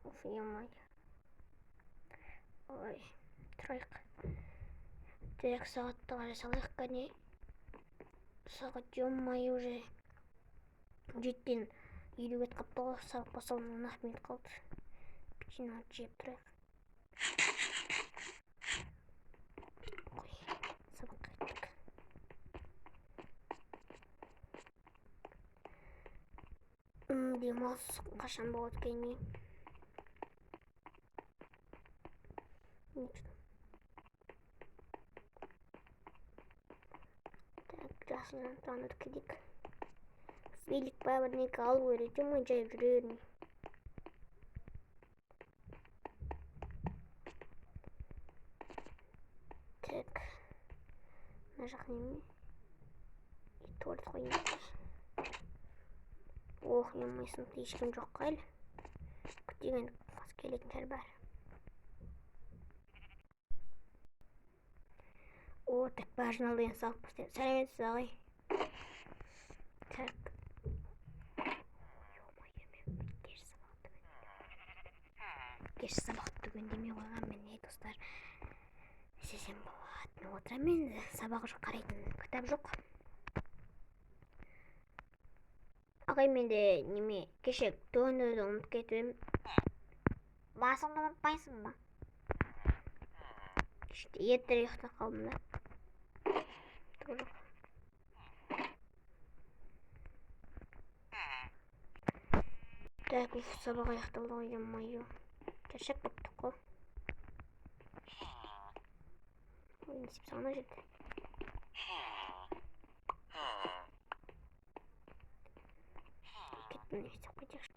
وفي يوم ой тройка тек сағат тоже салайық кәне сағат жомай уже 7-тен 50 бет қапты ғой сабақ басталуына 1 минут қалды печенье жеп тұрайық сабаққа кеттік демалыс қашан болады екен жасынан таныр кедік велик па бірдеңке алып үйретем ғой жайып жүре бермей так мына жақ неме туалет қойайын ох емай сыныпта ешкім жоқ қой әлі күтейін қыз келетін шығар бәрі о так бәрі жиналды енді сабақ бастаймыз сәлеметсіз ағай так кеш сабақ түгін демей қойғанмын достар істесем болады отырамын енді сабақ жоқ қарайтын кітап жоқ ағай менде неме кеше төнуді ұмытып кетіп едім басыңды ұмытпайсың ба кеште ертерек ұйықтап қалдым да так сабақ аяқталды ғой ё-моё шаршап кеттік қой ой не істеп салған ана жерде кеттім не істеп қайтайықшы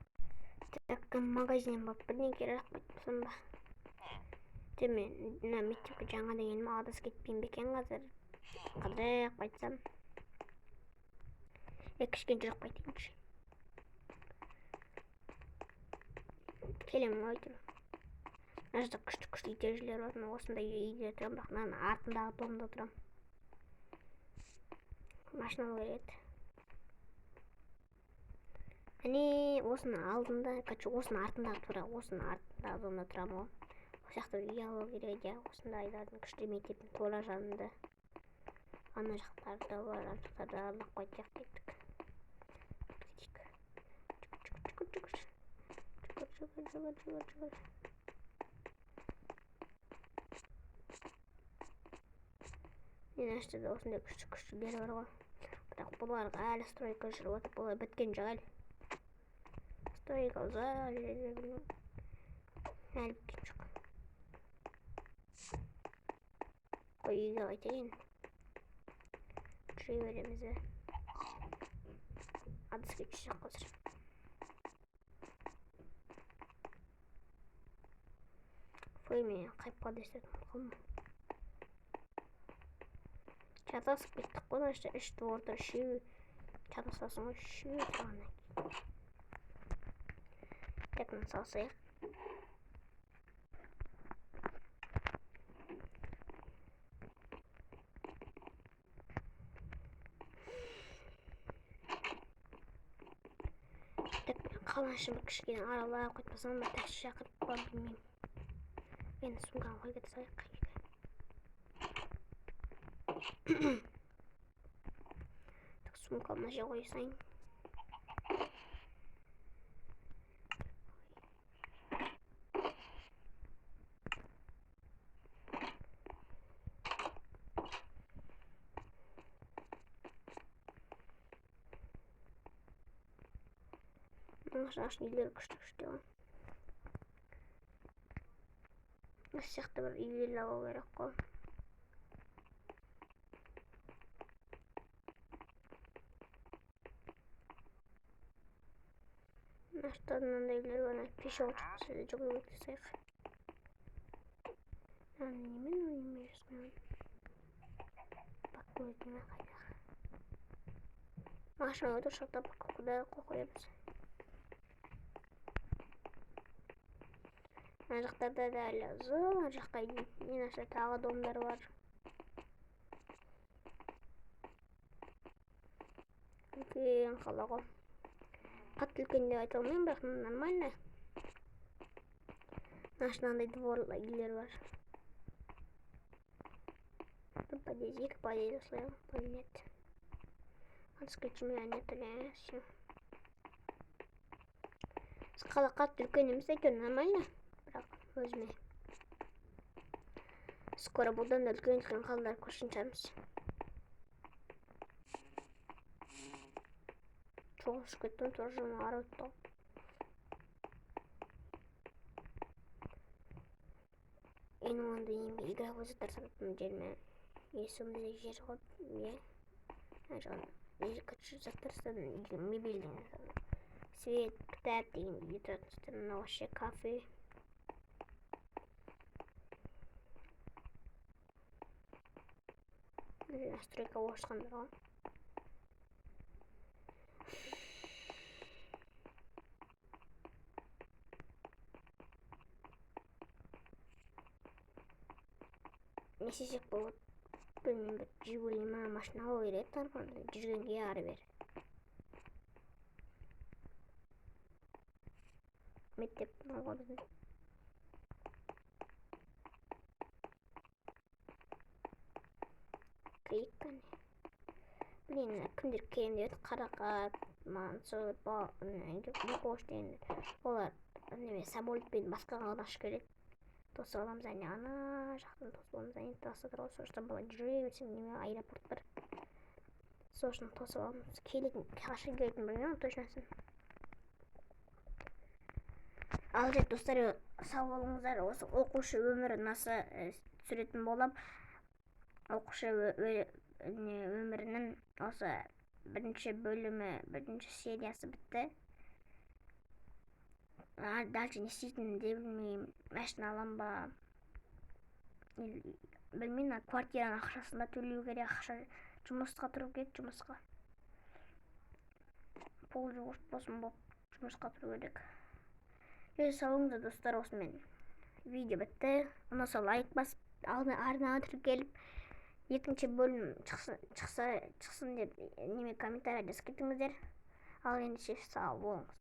так магазиннен барып бірдеңке алып қайтпасам ба мен мына мектепке жаңадан келдім адасып кетпейін бе екен қазір қыдырып қайтсам кішкене жүріп қайтайыншы келемін ғой мына жерде күшті этажерлер бар мен осындай үйде тұрамын бірақ мынаның артындағы домда тұрамын машина келеді міне осының алдында осының артындағы домда тұрамын ғой осы жақта үй алу керек еді осындайлардың күшті мектептің тура жанында ана жақтарда бар ана жақтарды аралап қайтайық дедік жүгір мен ашты осындай күштілер бар ғой бірақ бұларға әлі стройка жүріп отыр бұлар біткен жоқ әлі стройка ұзақ әлі біткен жоқ қой үйге қайтайын жүре береміз бе адасып кетші жоқ қазір қой мен қайып қалды естедім қолыма шатасып кеттік қой мына жерде 3 дворда 3 шатаспасын ғой 3 тұрғаннан кейін так мына салсайық қалашым кішкене аралап қайтпасам ба такси шақырып па білмеймін енді сумканы қойып кете салайық сумканы мына жерге қоя салайын жас үйлер күшті ғой осы сияқты бір үйлер алу керек қой мына жақта мынандай үйлер бар пешеғыл шықпаса да жүгіріп өте салайық неме жасқанмын бакөлдеме қайдағы машина өтіп шықта бакөлді қоямыз мына жақтарда да әлі ұзақ жаққа дейін ашса тағы домдар бар үлкен қала ғой қатты үлкен деп айта алмаймын бірақ нормально Ошондой двор үйлер бар. Тут подъезд, 2 подъезд слева, подъезд. Отскочим, нет, все. Скала катты үлкен эмес экен, нормально. Бирок өзүмө скоро будан да үлкен калдар көрүшүн чыгармыз. Чогуш кеттим, тоже арытта. Эни онда эми игровой заттар сататын жерме. Есимде жер коп, жана кичи заттар сататын, мебелдин. Свет, китап деген үйдө вообще кафе. Настройка бошкандар го. Не сезек болот. Bilmiyorum, bir Jiguli машина ойрет тарпанды, жүргенге ары бер. Мектеп алгабыз. Кайткан. Блин, кимдир келем деп каракат, мансур, кош деген. Олар неме самолетпен башкага калдаш керек. Тосуп аламыз, ана жактан тосуп аламыз, тосуп турабыз, ошондо бала жүрө берсин, неме аэропорт бар. Сошон тосуп аламыз. Келин кашыр келин билбейм, точносын. Ал жер достор, сау болуңуздар. Осы окушу өмүрү наса сүрөтүн болуп, окушу өмүрүнүн осы биринчи бөлүмү, биринчи сериясы битти. Дальше не істейтінімді де білмеймін. Машина алам ба, білмеймін. Квартираның ақшасында төлеу керек, ақша жұмысқа тұру керек, жұмысқа. Пол жұмыс болсын болып, жұмысқа тұру керек. Салыңыздар достар, осымен видео бітті. Онан соң лайк басып, арнаға тіркеліп, екінші бөлім шықсын деп неме комментария жазып кетіңіздер. Ал ендеше сау болыңыздар.